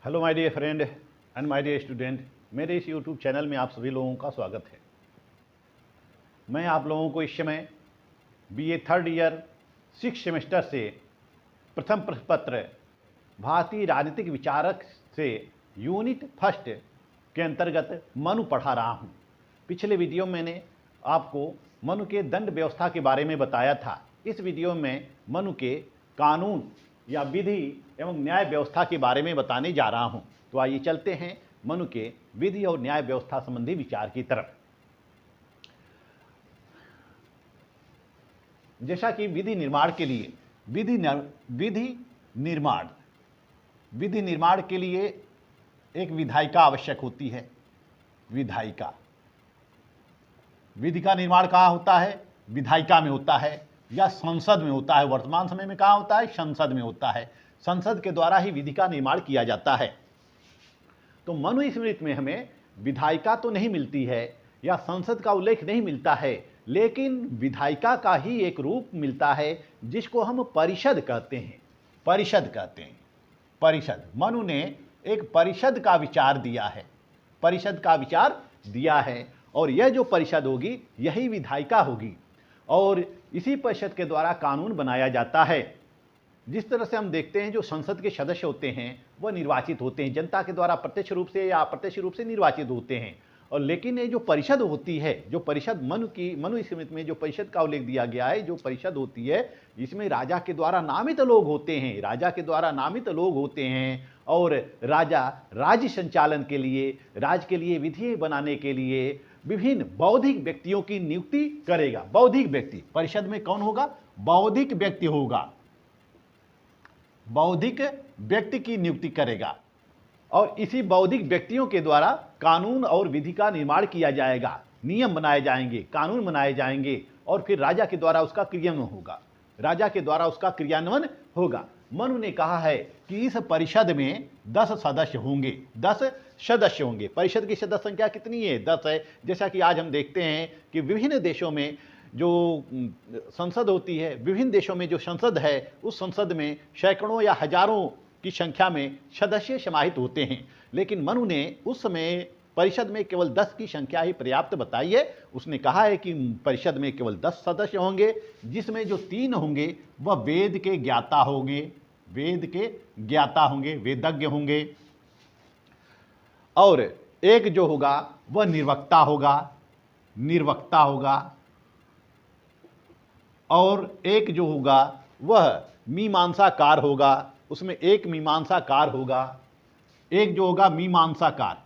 Hello my dear friend and my dear student, मेरे इस YouTube channel में आप सभी लोगों का स्वागत है। मैं आप लोगों को इस समय बीए थर्ड ईयर 6 सेमेस्टर से प्रथम प्रश्न पत्र भारतीय राजनीतिक विचारक से यूनिट फर्स्ट के अंतर्गत मनु पढ़ा रहा हूँ। पिछले वीडियो में मैंने आपको मनु के दंड व्यवस्था के बारे में बताया था। इस वीडियो में मनु के कानून या विधि एवं न्याय व्यवस्था के बारे में बताने जा रहा हूं। तो आइए चलते हैं मनु के विधि और न्याय व्यवस्था संबंधी विचार की तरफ। जैसा कि विधि निर्माण के लिए विधि निर्माण के लिए एक विधायिका आवश्यक होती है। विधायिका, विधि का निर्माण कहाँ होता है? विधायिका में होता है या संसद में होता है। वर्तमान समय में कहाँ होता है? संसद में होता है। संसद के द्वारा ही विधि का निर्माण किया जाता है। तो मनुस्मृति में हमें विधायिका तो नहीं मिलती है या संसद का उल्लेख नहीं मिलता है, लेकिन विधायिका का ही एक रूप मिलता है जिसको हम परिषद कहते हैं। परिषद कहते हैं। परिषद, मनु ने एक परिषद का विचार दिया है। परिषद का विचार दिया है और यह जो परिषद होगी यही विधायिका होगी और इसी परिषद के द्वारा कानून बनाया जाता है। जिस तरह से हम देखते हैं जो संसद के सदस्य होते हैं वह निर्वाचित होते हैं, जनता के द्वारा प्रत्यक्ष रूप से या अप्रत्यक्ष रूप से निर्वाचित होते हैं। और लेकिन ये जो परिषद होती है, जो परिषद मनुस्मृति में जो परिषद का उल्लेख दिया गया है, जो परिषद होती है इसमें राजा के द्वारा नामित लोग होते हैं। राजा के द्वारा नामित लोग होते हैं और राजा राज्य संचालन के लिए, राज्य के लिए विधि बनाने के लिए विभिन्न बौद्धिक व्यक्तियों की नियुक्ति करेगा। बौद्धिक व्यक्ति परिषद में कौन होगा? बौद्धिक व्यक्ति होगा। बौद्धिक व्यक्ति की नियुक्ति करेगा और इसी बौद्धिक व्यक्तियों के द्वारा कानून और विधि का निर्माण किया जाएगा। नियम बनाए जाएंगे, कानून बनाए जाएंगे और फिर राजा के द्वारा उसका क्रियान्वयन होगा। राजा के द्वारा उसका क्रियान्वयन होगा। मनु ने कहा है कि इस परिषद में 10 सदस्य होंगे। 10 सदस्य होंगे। परिषद की सदस्य संख्या कितनी है? 10 है। जैसा कि आज हम देखते हैं कि विभिन्न देशों में जो संसद होती है, विभिन्न देशों में जो संसद है उस संसद में सैकड़ों या हजारों की संख्या में सदस्य समाहित होते हैं। लेकिन मनु ने उस समय परिषद में केवल 10 की संख्या ही पर्याप्त बताई है। उसने कहा है कि परिषद में केवल 10 सदस्य होंगे, जिसमें जो 3 होंगे वह वेद के ज्ञाता होंगे। वेद के ज्ञाता होंगे, वेदज्ञ होंगे। और एक जो होगा वह निर्वक्ता होगा। और एक जो होगा वह मीमांसाकार होगा। उसमें एक मीमांसाकार होगा। एक जो होगा मीमांसाकार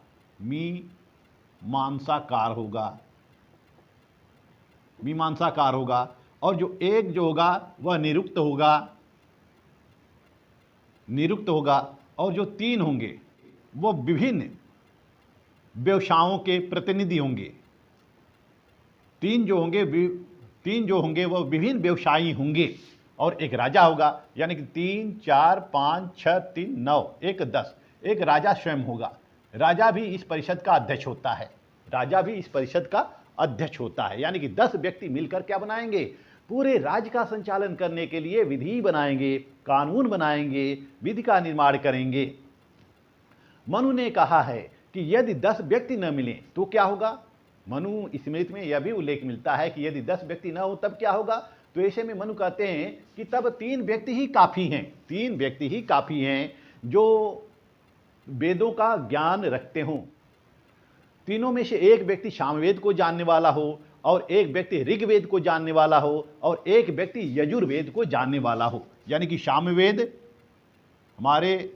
होगा। और जो एक जो होगा वह निरुक्त होगा। और जो 3 होंगे वो विभिन्न व्यवसायों के प्रतिनिधि होंगे। 3 जो होंगे वो विभिन्न व्यवसायी होंगे। और एक राजा होगा, यानी कि 3, 4, 5, 6, 3, 9, 1, 10। एक राजा स्वयं होगा। राजा भी इस परिषद का अध्यक्ष होता है। यानी कि 10 व्यक्ति मिलकर क्या बनाएंगे? पूरे राज्य का संचालन करने के लिए विधि बनाएंगे, कानून बनाएंगे, विधि का निर्माण करेंगे। मनु ने कहा है कि यदि 10 व्यक्ति न मिले तो क्या होगा? मनुस्मृति में यह भी उल्लेख मिलता है कि यदि 10 व्यक्ति न हो तब क्या होगा? तो ऐसे में मनु कहते हैं कि तब 3 व्यक्ति ही काफ़ी हैं। 3 व्यक्ति ही काफ़ी हैं जो वेदों का ज्ञान रखते हों। तीनों में से एक व्यक्ति सामवेद को जानने वाला हो और एक व्यक्ति ऋग्वेद को जानने वाला हो और एक व्यक्ति यजुर्वेद को जानने वाला हो। यानी कि सामवेद, हमारे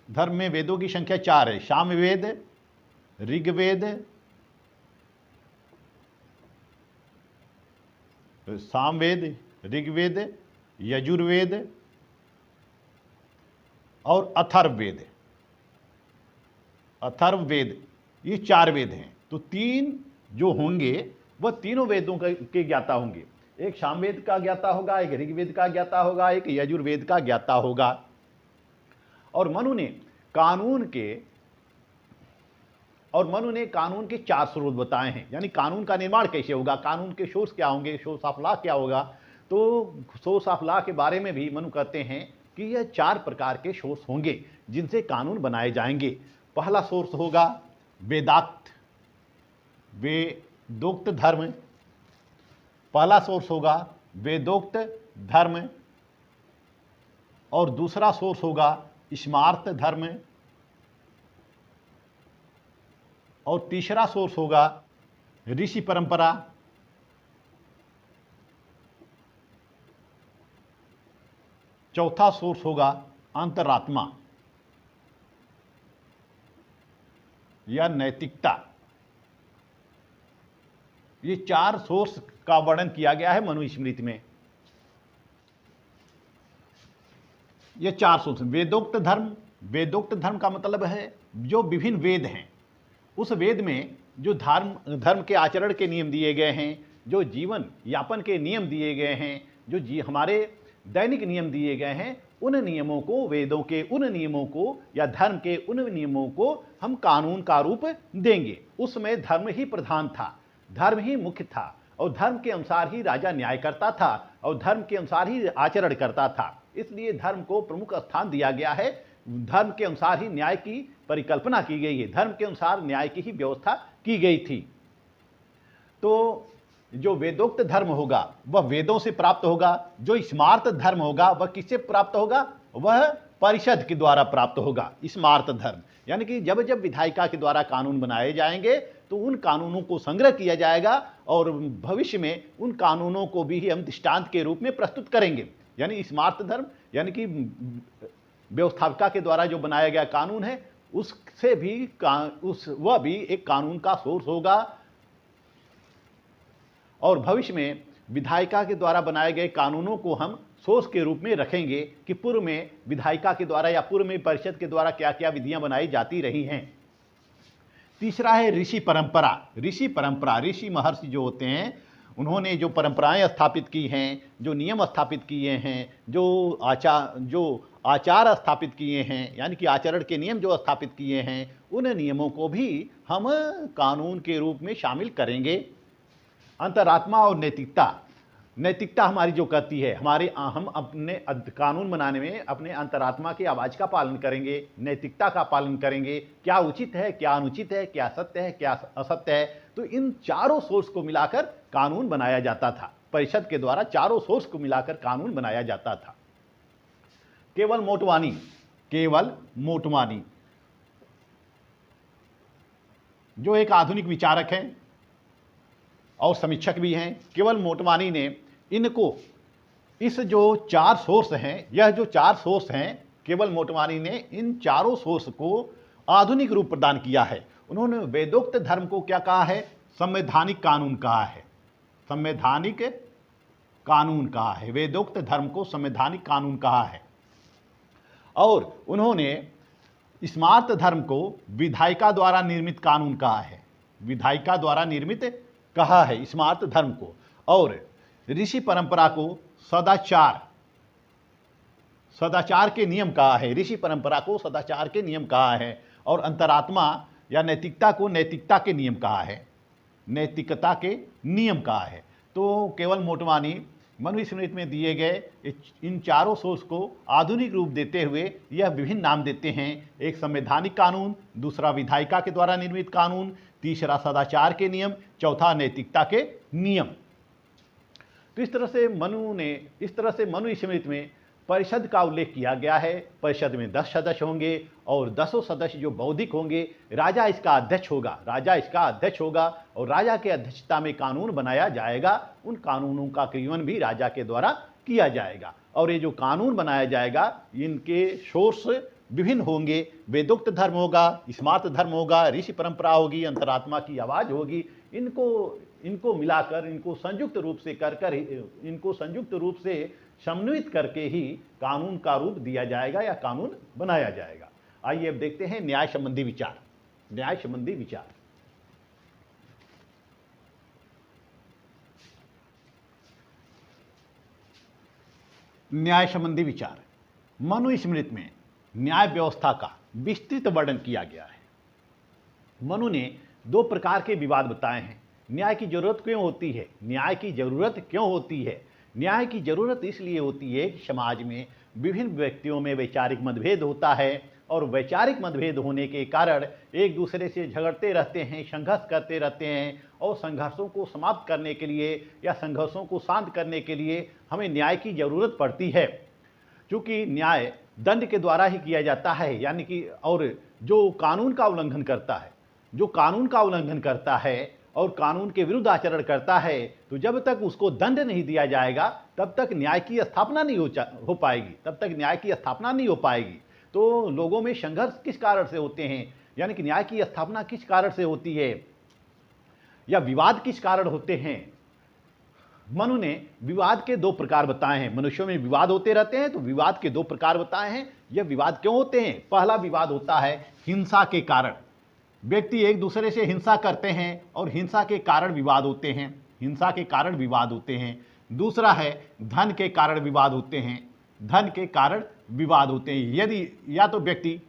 धर्म में वेदों की संख्या 4 है। सामवेद, ऋग्वेद, यजुर्वेद और अथर्ववेद, ये 4 वेद हैं। तो 3 जो होंगे वह तीनों वेदों के ज्ञाता होंगे। एक सामवेद का ज्ञाता होगा, एक ऋग्वेद का ज्ञाता होगा, एक यजुर्वेद का ज्ञाता होगा। और मनु ने कानून के 4 स्रोत बताए हैं। यानी कानून का निर्माण कैसे होगा, कानून के सोर्स क्या होंगे, सोर्स ऑफ लॉ क्या होगा। तो सोर्स ऑफ लॉ के बारे में भी मनु कहते हैं कि यह 4 प्रकार के सोर्स होंगे जिनसे कानून बनाए जाएंगे। पहला सोर्स होगा वेदोक्त धर्म। पहला सोर्स होगा वेदोक्त धर्म, और दूसरा सोर्स होगा स्मार्त धर्म, और तीसरा सोर्स होगा ऋषि परंपरा, चौथा सोर्स होगा अंतरात्मा या नैतिकता। ये 4 सोर्स का वर्णन किया गया है मनुस्मृति में। ये 4 सोर्स। वेदोक्त धर्म का मतलब है जो विभिन्न वेद हैं, उस वेद में जो धर्म के आचरण के नियम दिए गए हैं, जो जीवन यापन के नियम दिए गए हैं, जो हमारे दैनिक नियम दिए गए हैं, उन नियमों को, वेदों के उन नियमों को या धर्म के उन नियमों को हम कानून का रूप देंगे। उसमें धर्म ही प्रधान था, धर्म ही मुख्य था, और धर्म के अनुसार ही राजा न्याय करता था और धर्म के अनुसार ही आचरण करता था। इसलिए धर्म को प्रमुख स्थान दिया गया है। धर्म के अनुसार ही न्याय की परिकल्पना की गई है, धर्म के अनुसार न्याय की ही व्यवस्था की गई थी। तो जो वेदोक्त धर्म होगा वह वेदों से प्राप्त होगा, जो स्मार्त धर्म होगा वह किससे प्राप्त होगा, वह परिषद के द्वारा प्राप्त होगा। स्मार्त धर्म यानी कि जब जब विधायिका के द्वारा कानून बनाए जाएंगे तो उन कानूनों को संग्रह किया जाएगा और भविष्य में उन कानूनों को भी हम दृष्टांत के रूप में प्रस्तुत करेंगे। यानी स्मार्त धर्म यानी कि व्यवस्थापिका के द्वारा जो बनाया गया कानून है उससे भी वह भी एक कानून का सोर्स होगा, और भविष्य में विधायिका के द्वारा बनाए गए कानूनों को हम सोर्स के रूप में रखेंगे कि पूर्व में विधायिका के द्वारा या पूर्व में परिषद के द्वारा क्या क्या विधियां बनाई जाती रही हैं। तीसरा है ऋषि परंपरा। ऋषि महर्षि जो होते हैं उन्होंने जो परंपराएं स्थापित की हैं, जो नियम स्थापित किए हैं, जो आचार स्थापित किए हैं, यानी कि आचरण के नियम जो स्थापित किए हैं, उन नियमों को भी हम कानून के रूप में शामिल करेंगे। अंतरात्मा और नैतिकता हमारी जो कहती है, हम अपने कानून बनाने में अपने अंतरात्मा की आवाज़ का पालन करेंगे, नैतिकता का पालन करेंगे, क्या उचित है, क्या अनुचित है, क्या सत्य है, क्या असत्य है। तो इन चारों सोर्स को मिलाकर कानून बनाया जाता था। परिषद के द्वारा चारों सोर्स को मिलाकर कानून बनाया जाता था। केवल मोटवानी जो एक आधुनिक विचारक हैं और समीक्षक भी हैं, केवल मोटवानी ने इस जो 4 सोर्स हैं, यह जो 4 सोर्स हैं, केवल मोटवानी ने इन चारों सोर्स को आधुनिक रूप प्रदान किया है। उन्होंने वेदोक्त धर्म को क्या कहा है, संवैधानिक कानून कहा है। संवैधानिक कानून कहा है, वेदोक्त धर्म को संवैधानिक कानून कहा है। और उन्होंने स्मार्त धर्म को विधायिका द्वारा निर्मित कानून कहा है, विधायिका द्वारा निर्मित कहा है स्मार्त धर्म को। और ऋषि परंपरा को सदाचार के नियम कहा है, ऋषि परंपरा को सदाचार के नियम कहा है। और अंतरात्मा या नैतिकता को नैतिकता के नियम कहा है, नैतिकता के नियम कहा है। तो केवल मोटवानी मनुस्मृति में दिए गए इन चारों सोर्स को आधुनिक रूप देते हुए यह विभिन्न नाम देते हैं। एक संवैधानिक कानून, दूसरा विधायिका के द्वारा निर्मित कानून, तीसरा सदाचार के नियम, चौथा नैतिकता के नियम। तो इस तरह से मनुस्मृति में परिषद का उल्लेख किया गया है। परिषद में 10 सदस्य होंगे और 10 सदस्य जो बौद्धिक होंगे, राजा इसका अध्यक्ष होगा और राजा के अध्यक्षता में कानून बनाया जाएगा। उन कानूनों का क्रियान्वयन भी राजा के द्वारा किया जाएगा। और ये जो कानून बनाया जाएगा इनके सोर्स विभिन्न होंगे, वेदोक्त धर्म होगा, स्मार्त धर्म होगा, ऋषि परंपरा होगी, अंतरात्मा की आवाज़ होगी। इनको मिलाकर, इनको संयुक्त रूप से समन्वित करके ही कानून का रूप दिया जाएगा या कानून बनाया जाएगा। आइए अब देखते हैं न्याय संबंधी विचार। न्याय संबंधी विचार। मनुस्मृति में न्याय व्यवस्था का विस्तृत वर्णन किया गया है। मनु ने 2 प्रकार के विवाद बताए हैं। न्याय की जरूरत क्यों होती है, न्याय की जरूरत इसलिए होती है कि समाज में विभिन्न व्यक्तियों में वैचारिक मतभेद होता है और वैचारिक मतभेद होने के कारण एक दूसरे से झगड़ते रहते हैं, संघर्ष करते रहते हैं और संघर्षों को समाप्त करने के लिए या संघर्षों को शांत करने के लिए हमें न्याय की जरूरत पड़ती है। क्योंकि न्याय दंड के द्वारा ही किया जाता है, यानी कि और जो कानून का उल्लंघन करता है, जो कानून का उल्लंघन करता है और कानून के विरुद्ध आचरण करता है, तो जब तक उसको दंड नहीं दिया जाएगा तब तक न्याय की स्थापना नहीं हो पाएगी, तब तक न्याय की स्थापना नहीं हो पाएगी। तो लोगों में संघर्ष किस कारण से होते हैं, यानी कि न्याय की स्थापना किस कारण से होती है या विवाद किस कारण होते हैं। मनु ने विवाद के दो प्रकार बताए हैं। मनुष्यों में विवाद होते रहते हैं, तो विवाद के दो प्रकार बताए हैं। यह विवाद क्यों होते हैं? पहला विवाद होता है हिंसा के कारण। व्यक्ति एक दूसरे से हिंसा करते हैं और हिंसा के कारण विवाद होते हैं, हिंसा के कारण विवाद होते हैं। दूसरा है धन के कारण विवाद होते हैं, धन के कारण विवाद होते हैं। यदि या तो व्यक्ति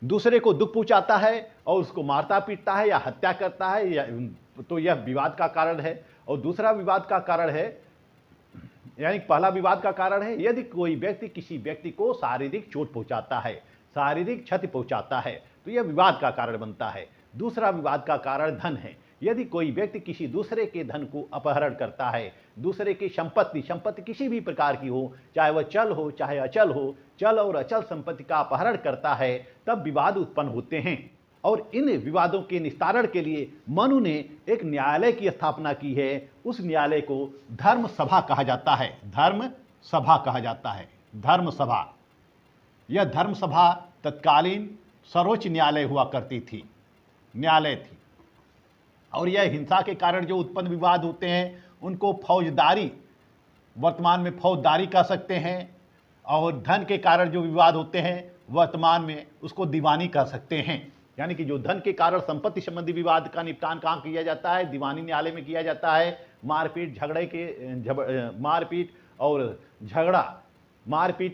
दूसरे को दुख पहुंचाता है और उसको मारता पीटता है या हत्या करता है, तो यह विवाद का कारण है। और दूसरा विवाद का कारण है, यानी पहला विवाद का कारण है यदि कोई व्यक्ति किसी व्यक्ति को शारीरिक चोट पहुंचाता है, शारीरिक क्षति पहुंचाता है, तो यह विवाद का कारण बनता है। दूसरा विवाद का कारण धन है। यदि कोई व्यक्ति किसी दूसरे के धन को अपहरण करता है, दूसरे की संपत्ति किसी भी प्रकार की हो, चाहे वह चल हो चाहे अचल हो, चल और अचल संपत्ति का अपहरण करता है, तब विवाद उत्पन्न होते हैं। और इन विवादों के निस्तारण के लिए मनु ने एक न्यायालय की स्थापना की है। उस न्यायालय को धर्म सभा कहा जाता है, धर्म सभा कहा जाता है, धर्म सभा। यह धर्म सभा तत्कालीन सर्वोच्च न्यायालय हुआ करती थी, न्यायालय थी। और यह हिंसा के कारण जो उत्पन्न विवाद होते हैं उनको फौजदारी, वर्तमान में फौजदारी कह सकते हैं, और धन के कारण जो विवाद होते हैं वर्तमान में उसको दीवानी कह सकते हैं। यानी कि जो धन के कारण संपत्ति संबंधी विवाद का निपटान कहाँ किया जाता है? दीवानी न्यायालय में किया जाता है। मारपीट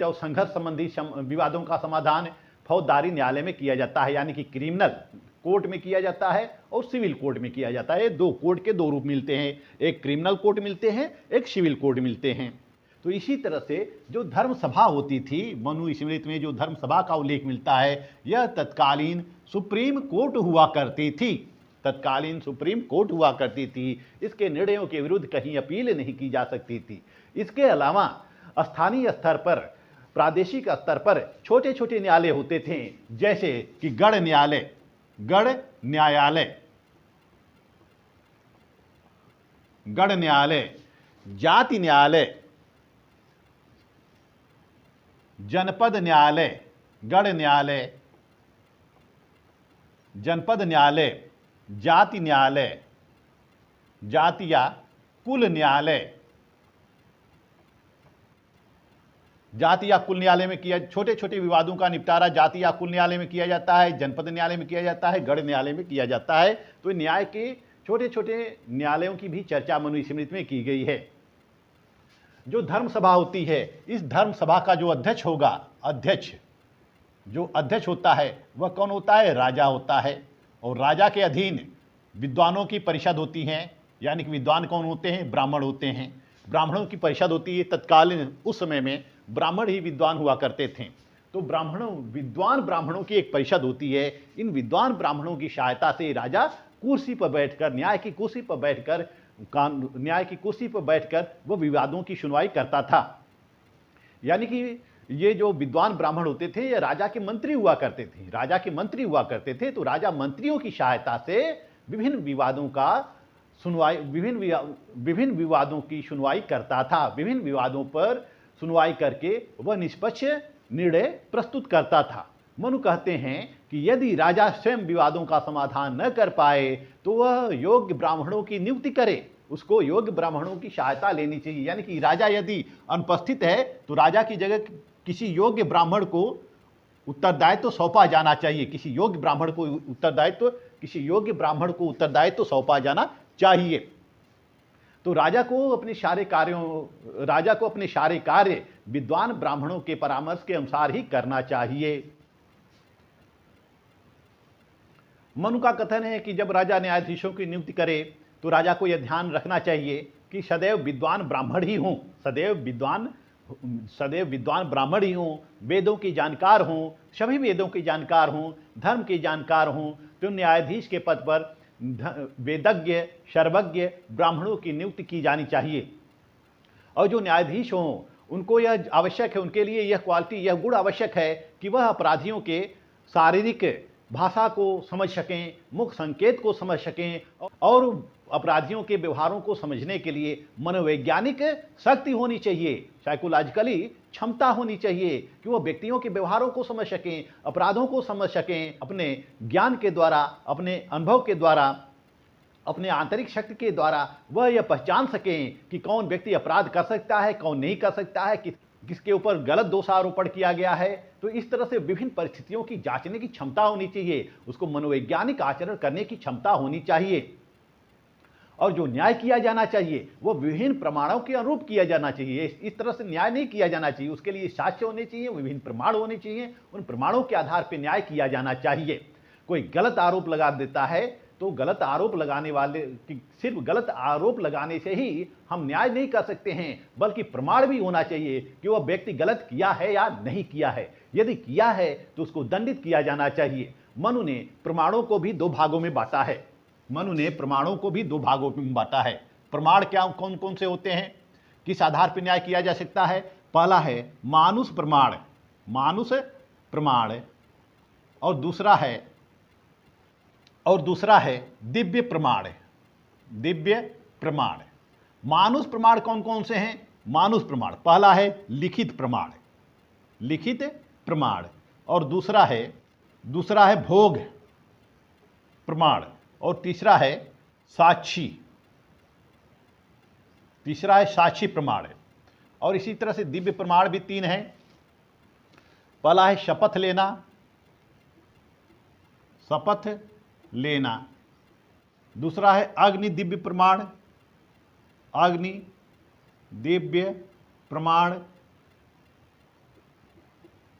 और संघर्ष संबंधी विवादों का समाधान फौजदारी न्यायालय में किया जाता है, यानी कि क्रिमिनल कोर्ट में किया जाता है और सिविल कोर्ट में किया जाता है। दो कोर्ट के दो रूप मिलते हैं, एक क्रिमिनल कोर्ट मिलते हैं, एक सिविल कोर्ट मिलते हैं। तो इसी तरह से जो धर्म सभा होती थी, मनु स्मृति में जो धर्म सभा का उल्लेख मिलता है, यह तत्कालीन सुप्रीम कोर्ट हुआ करती थी, तत्कालीन सुप्रीम कोर्ट हुआ करती थी। इसके निर्णयों के विरुद्ध कहीं अपील नहीं की जा सकती थी। इसके अलावा स्थानीय स्तर पर, प्रादेशिक स्तर पर छोटे छोटे न्यायालय होते थे, जैसे कि गढ़ न्यायालय, गढ़ न्यायालय, गढ़ न्यायालय, जाति न्यायालय, जनपद न्यायालय, गढ़ न्यायालय, जनपद न्यायालय, जाति न्यायालय, जाति या कुल न्यायालय, जाति या कुल न्यायालय में किया, छोटे छोटे विवादों का निपटारा जाति या कुल न्यायालय में किया जाता है, जनपद न्यायालय में किया जाता है, गढ़ न्यायालय में किया जाता है। तो न्याय के छोटे छोटे न्यायालयों की भी चर्चा मनु स्मृति में की गई है। जो धर्म सभा होती है, इस धर्म सभा का जो अध्यक्ष होगा, जो अध्यक्ष होता है वह कौन होता है? राजा होता है। और राजा के अधीन विद्वानों की परिषद होती है, यानी कि विद्वान कौन होते हैं? ब्राह्मण होते हैं। ब्राह्मणों की परिषद होती है। तत्कालीन उस समय में ब्राह्मण ही विद्वान हुआ करते थे। तो विद्वान ब्राह्मणों की एक परिषद होती है। इन विद्वान ब्राह्मणों की सहायता से राजा कुर्सी पर बैठकर, न्याय की कुर्सी पर बैठकर वह विवादों की सुनवाई करता था। यानी कि ये जो विद्वान ब्राह्मण होते थे ये राजा के मंत्री हुआ करते थे, राजा के मंत्री हुआ करते थे। तो राजा मंत्रियों की सहायता से विभिन्न विवादों का सुनवाई, विभिन्न विवादों की सुनवाई करता था। विभिन्न विवादों पर सुनवाई करके वह निष्पक्ष निर्णय प्रस्तुत करता था। मनु कहते हैं कि यदि राजा स्वयं विवादों का समाधान न कर पाए तो वह योग्य ब्राह्मणों की नियुक्ति करे, उसको योग्य ब्राह्मणों की सहायता लेनी चाहिए। यानी कि राजा यदि अनुपस्थित है तो राजा की जगह किसी योग्य ब्राह्मण को उत्तरदायित्व सौंपा जाना चाहिए, किसी योग्य ब्राह्मण को उत्तरदायित्व सौंपा जाना चाहिए। तो राजा को अपने सारे कार्य विद्वान ब्राह्मणों के परामर्श के अनुसार ही करना चाहिए। मनु का कथन है कि जब राजा न्यायाधीशों की नियुक्ति करे तो राजा को यह ध्यान रखना चाहिए कि सदैव विद्वान ब्राह्मण ही हों, सदैव विद्वान ब्राह्मण ही हों, वेदों की जानकार हों, सभी वेदों की जानकार हों, धर्म की जानकार हों, तो न्यायाधीश के पद पर वेदज्ञ सर्वज्ञ ब्राह्मणों की नियुक्ति की जानी चाहिए। और जो न्यायाधीश हों उनको यह आवश्यक है, उनके लिए यह क्वालिटी, यह गुण आवश्यक है कि वह अपराधियों के शारीरिक भाषा को समझ सकें, मुख संकेत को समझ सकें और अपराधियों के व्यवहारों को समझने के लिए मनोवैज्ञानिक शक्ति होनी चाहिए, साइकोलॉजिकली क्षमता होनी चाहिए कि वो व्यक्तियों के व्यवहारों को समझ सकें, अपराधों को समझ सकें, अपने ज्ञान के द्वारा, अपने अनुभव के द्वारा, अपने आंतरिक शक्ति के द्वारा वह यह पहचान सकें कि कौन व्यक्ति अपराध कर सकता है, कौन नहीं कर सकता है, किसके ऊपर गलत दोषारोपण किया गया है। तो इस तरह से विभिन्न परिस्थितियों की जांचने की क्षमता होनी चाहिए, उसको मनोवैज्ञानिक आचरण करने की क्षमता होनी चाहिए। और जो न्याय किया जाना चाहिए वो विभिन्न प्रमाणों के अनुरूप किया जाना चाहिए। इस तरह से न्याय नहीं किया जाना चाहिए, उसके लिए साक्ष्य होने चाहिए, विभिन्न प्रमाण होने चाहिए, उन प्रमाणों के आधार पर न्याय किया जाना चाहिए। कोई गलत आरोप लगा देता है तो गलत आरोप लगाने वाले सिर्फ गलत आरोप लगाने से ही हम न्याय नहीं कर सकते हैं, बल्कि प्रमाण भी होना चाहिए कि वह व्यक्ति गलत किया है या नहीं किया है। यदि किया है तो उसको दंडित किया जाना चाहिए। मनु ने प्रमाणों को भी दो भागों में बांटा है। प्रमाण क्या कौन कौन से होते हैं, किस आधार पर न्याय किया जा सकता है? पहला है मानुष प्रमाण और दूसरा है दिव्य प्रमाण। मानुष प्रमाण कौन कौन से हैं? मानुष प्रमाण पहला है लिखित प्रमाण और दूसरा है भोग प्रमाण और तीसरा है साक्षी प्रमाण। और इसी तरह से दिव्य प्रमाण भी तीन हैं। पहला है शपथ लेना, दूसरा है अग्नि दिव्य प्रमाण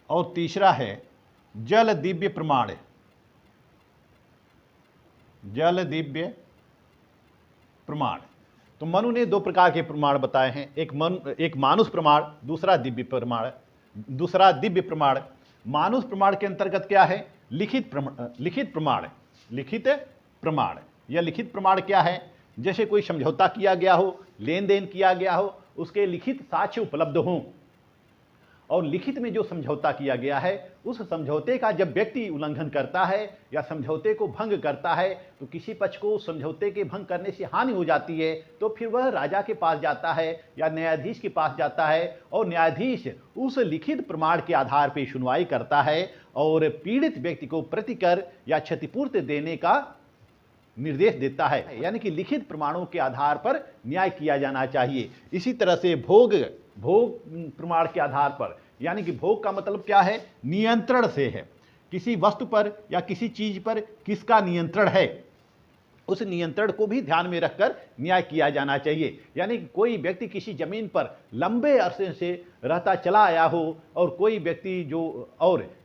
और तीसरा है जल दिव्य प्रमाण। तो मनु ने दो प्रकार के प्रमाण बताए हैं, एक मानुष प्रमाण, दूसरा दिव्य प्रमाण। मानुष प्रमाण के अंतर्गत क्या है? लिखित प्रमाण। यह लिखित प्रमाण क्या है? जैसे कोई समझौता किया गया हो, लेन देन किया गया हो, उसके लिखित साक्ष्य उपलब्ध हों। और लिखित में जो समझौता किया गया है उस समझौते का जब व्यक्ति उल्लंघन करता है या समझौते को भंग करता है तो किसी पक्ष को समझौते के भंग करने से हानि हो जाती है, तो फिर वह राजा के पास जाता है या न्यायाधीश के पास जाता है और न्यायाधीश उस लिखित प्रमाण के आधार पर सुनवाई करता है और पीड़ित व्यक्ति को प्रतिकर या क्षतिपूर्ति देने का निर्देश देता है। यानी कि लिखित प्रमाणों के आधार पर न्याय किया जाना चाहिए। इसी तरह से भोग प्रमाण के आधार पर, यानी कि भोग का मतलब क्या है? नियंत्रण से है, किसी वस्तु पर या किसी चीज पर किसका नियंत्रण है, उस नियंत्रण को भी ध्यान में रखकर न्याय किया जाना चाहिए। यानी कि कोई व्यक्ति किसी जमीन पर लंबे अरसे से रहता चला आया हो और कोई व्यक्ति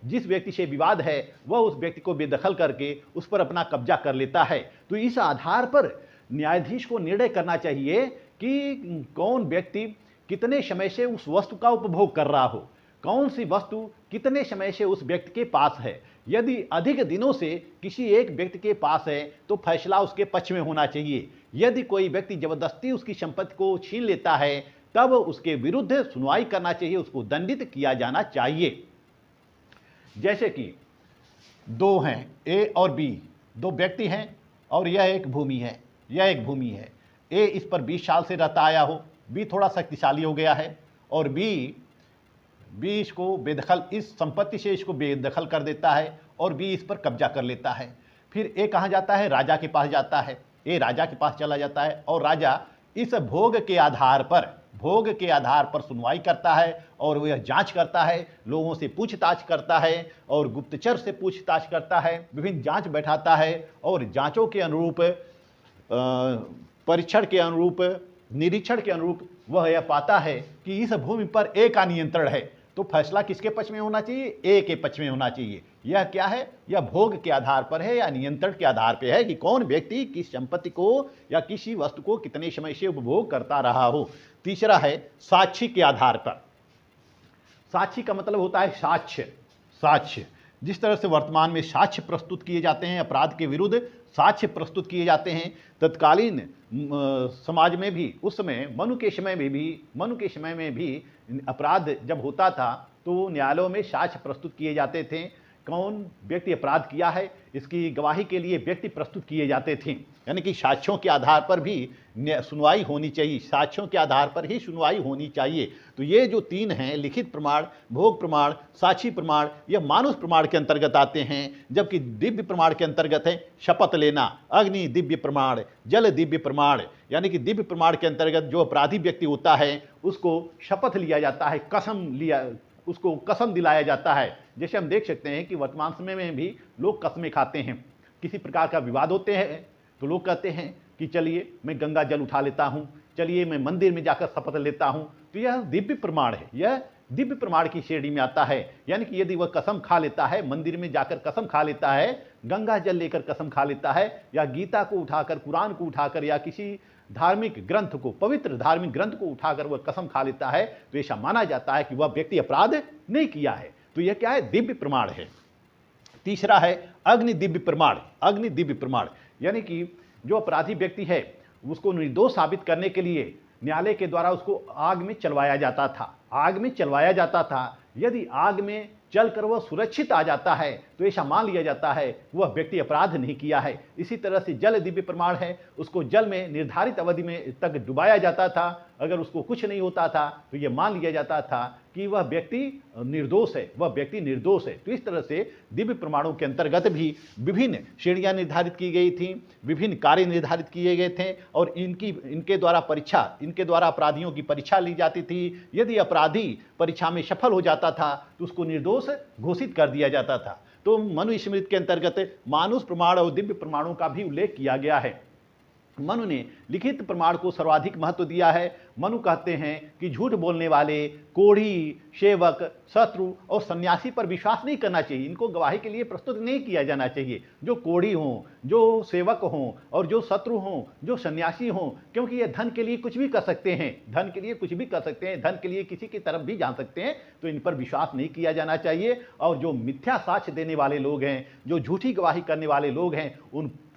जिस व्यक्ति से विवाद है वह उस व्यक्ति को बेदखल करके उस पर अपना कब्जा कर लेता है, तो इस आधार पर न्यायाधीश को निर्णय करना चाहिए कि कौन व्यक्ति कितने समय से उस वस्तु का उपभोग कर रहा हो, कौन सी वस्तु कितने समय से उस व्यक्ति के पास है। यदि अधिक दिनों से किसी एक व्यक्ति के पास है तो फैसला उसके पक्ष में होना चाहिए। यदि कोई व्यक्ति जबरदस्ती उसकी संपत्ति को छीन लेता है तब उसके विरुद्ध सुनवाई करना चाहिए, उसको दंडित किया जाना चाहिए। जैसे कि दो हैं, ए और बी, दो व्यक्ति हैं और यह एक भूमि है। ए इस पर 20 साल से रहता आया हो, बी थोड़ा शक्तिशाली हो गया है और बी इसको बेदखल, इस संपत्ति से इसको बेदखल कर देता है और बी इस पर कब्जा कर लेता है। फिर ए कहाँ जाता है? राजा के पास जाता है। ए राजा के पास चला जाता है और राजा इस भोग के आधार पर सुनवाई करता है और वह जांच करता है, लोगों से पूछताछ करता है और गुप्तचर से पूछताछ करता है, विभिन्न जांच बैठाता है और जांचों के अनुरूप, परीक्षण के अनुरूप, निरीक्षण के अनुरूप वह यह पाता है कि इस भूमि पर ए का नियंत्रण है, तो फैसला किसके पक्ष में होना चाहिए? ए के पक्ष में होना चाहिए। यह क्या है? यह भोग के आधार पर है या नियंत्रण के आधार पर है कि कौन व्यक्ति किस संपत्ति को या किसी वस्तु को कितने समय से उपभोग करता रहा हो। तीसरा है साक्षी के आधार पर। साक्षी का मतलब होता है साक्ष्य। साक्ष्य जिस तरह से वर्तमान में साक्ष्य प्रस्तुत किए जाते हैं, अपराध के विरुद्ध साक्ष्य प्रस्तुत किए जाते हैं, तत्कालीन समाज में भी, उस समय मनु के समय में भी अपराध जब होता था तो न्यायालयों में साक्ष्य प्रस्तुत किए जाते थे। कौन व्यक्ति अपराध किया है इसकी गवाही के लिए व्यक्ति प्रस्तुत किए जाते थे, यानी कि साक्ष्यों के आधार पर भी सुनवाई होनी चाहिए, साक्ष्यों के आधार पर ही सुनवाई होनी चाहिए। तो ये जो तीन हैं, लिखित प्रमाण, भोग प्रमाण, साक्षी प्रमाण, यह मानुष प्रमाण के अंतर्गत आते हैं। जबकि दिव्य प्रमाण के अंतर्गत है शपथ लेना, अग्नि दिव्य प्रमाण, जल दिव्य प्रमाण, यानी कि दिव्य प्रमाण के अंतर्गत जो अपराधी व्यक्ति होता है उसको शपथ लिया जाता है, उसको कसम दिलाया जाता है। जैसे हम देख सकते हैं कि वर्तमान समय में भी लोग कसमें खाते हैं। किसी प्रकार का विवाद होते हैं तो लोग कहते हैं कि चलिए मैं गंगा जल उठा लेता हूं, चलिए मैं मंदिर में जाकर शपथ लेता हूं। तो यह दिव्य प्रमाण है, यह दिव्य प्रमाण की श्रेणी में आता है। यानी कि यदि वह कसम खा लेता है, मंदिर में जाकर कसम खा लेता है, गंगा जल लेकर कसम खा लेता है, या गीता को उठाकर, कुरान को उठाकर, या किसी धार्मिक ग्रंथ को, पवित्र धार्मिक ग्रंथ को उठाकर वह कसम खा लेता है, तो ऐसा माना जाता है कि वह व्यक्ति अपराध नहीं किया है। तो यह क्या है? दिव्य प्रमाण है। तीसरा है अग्नि दिव्य प्रमाण। अग्नि दिव्य प्रमाण यानी कि जो अपराधी व्यक्ति है उसको निर्दोष साबित करने के लिए न्यायालय के द्वारा उसको आग में चलवाया जाता था। आग में चलवाया जाता था। यदि आग में चलकर वह सुरक्षित आ जाता है तो ऐसा मान लिया जाता है वह व्यक्ति अपराध नहीं किया है। इसी तरह से जल दिव्य प्रमाण है, उसको जल में निर्धारित अवधि में तक डुबाया जाता था। अगर उसको कुछ नहीं होता था तो यह मान लिया जाता था कि वह व्यक्ति निर्दोष है, वह व्यक्ति निर्दोष है। तो इस तरह से दिव्य प्रमाणों के अंतर्गत भी विभिन्न श्रेणियां निर्धारित की गई थी, विभिन्न कार्य निर्धारित किए गए थे, और इनके द्वारा अपराधियों की परीक्षा ली जाती थी। यदि अपराधी परीक्षा में सफल हो जाता था तो उसको निर्दोष घोषित कर दिया जाता था। तो मनुस्मृति के अंतर्गत मानुष प्रमाण और दिव्य प्रमाणों का भी उल्लेख किया गया है। मनु ने लिखित प्रमाण को सर्वाधिक महत्व दिया है। मनु कहते हैं कि झूठ बोलने वाले, कोढ़ी, सेवक, शत्रु और सन्यासी पर विश्वास नहीं करना चाहिए। इनको गवाही के लिए प्रस्तुत नहीं किया जाना चाहिए। जो कोढ़ी हों, जो सेवक हों, और जो शत्रु हों, जो सन्यासी हों, क्योंकि ये धन के लिए कुछ भी कर सकते हैं, धन के लिए कुछ भी कर सकते हैं, धन के लिए किसी की तरफ भी जा सकते हैं। तो इन पर विश्वास नहीं किया जाना चाहिए। और जो मिथ्या साक्ष्य देने वाले लोग हैं, जो झूठी गवाही करने वाले लोग हैं,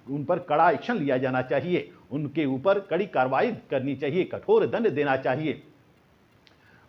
उन पर कड़ा एक्शन लिया जाना चाहिए, उनके ऊपर कड़ी कार्रवाई करनी चाहिए, कठोर दंड देना चाहिए।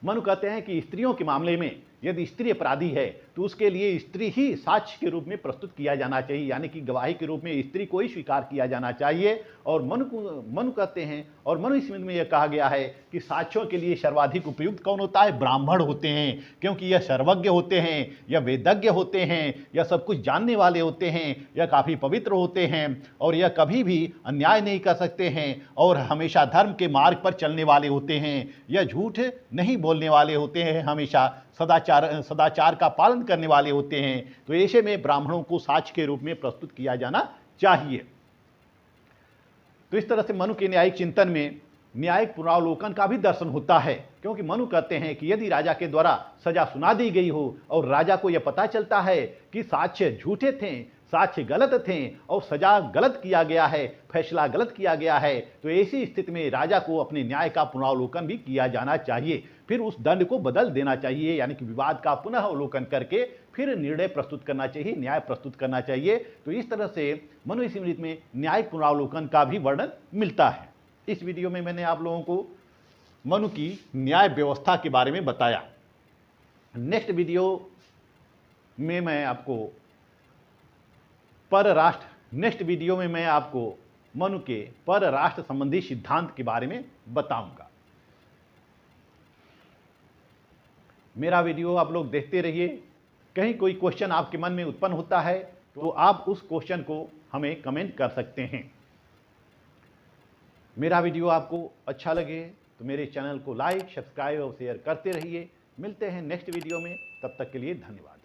मनु कहते हैं कि स्त्रियों के मामले में यदि स्त्री अपराधी है तो उसके लिए स्त्री ही साक्ष्य के रूप में प्रस्तुत किया जाना चाहिए, यानी कि गवाही के रूप में स्त्री को ही स्वीकार किया जाना चाहिए। और मनु कहते हैं, और मनुस्मृति में यह कहा गया है कि साक्ष्यों के लिए सर्वाधिक उपयुक्त कौन होता है? ब्राह्मण होते हैं, क्योंकि यह सर्वज्ञ होते हैं, यह वेदज्ञ होते हैं, यह सब कुछ जानने वाले होते हैं, यह काफ़ी पवित्र होते हैं, और यह कभी भी अन्याय नहीं कर सकते हैं, और हमेशा धर्म के मार्ग पर चलने वाले होते हैं, यह झूठ नहीं बोलने वाले होते हैं, हमेशा सदाचार का पालन करने वाले होते हैं। तो ऐसे में ब्राह्मणों को साक्ष्य के रूप में प्रस्तुत किया जाना चाहिए। तो इस तरह से मनु के न्यायिक चिंतन में न्यायिक पुनरावलोकन का भी दर्शन होता है, क्योंकि मनु कहते हैं कि यदि राजा के द्वारा सजा सुना दी गई हो और राजा को यह पता चलता है कि साक्ष्य झूठे थे, साक्ष्य गलत थे और सजा गलत किया गया है, फैसला गलत किया गया है, तो ऐसी स्थिति में राजा को अपने न्याय का पुनरावलोकन भी किया जाना चाहिए। फिर उस दंड को बदल देना चाहिए, यानी कि विवाद का पुनः अवलोकन करके फिर निर्णय प्रस्तुत करना चाहिए, न्याय प्रस्तुत करना चाहिए। तो इस तरह से मनुस्मृति में न्यायिक पुनरावलोकन का भी वर्णन मिलता है। इस वीडियो में मैंने आप लोगों को मनु की न्याय व्यवस्था के बारे में बताया। नेक्स्ट वीडियो में मैं आपको नेक्स्ट वीडियो में मैं आपको मनु के परराष्ट्र संबंधी सिद्धांत के बारे में बताऊंगा। मेरा वीडियो आप लोग देखते रहिए। कहीं कोई क्वेश्चन आपके मन में उत्पन्न होता है तो आप उस क्वेश्चन को हमें कमेंट कर सकते हैं। मेरा वीडियो आपको अच्छा लगे तो मेरे चैनल को लाइक, सब्सक्राइब और शेयर करते रहिए। मिलते हैं नेक्स्ट वीडियो में, तब तक के लिए धन्यवाद।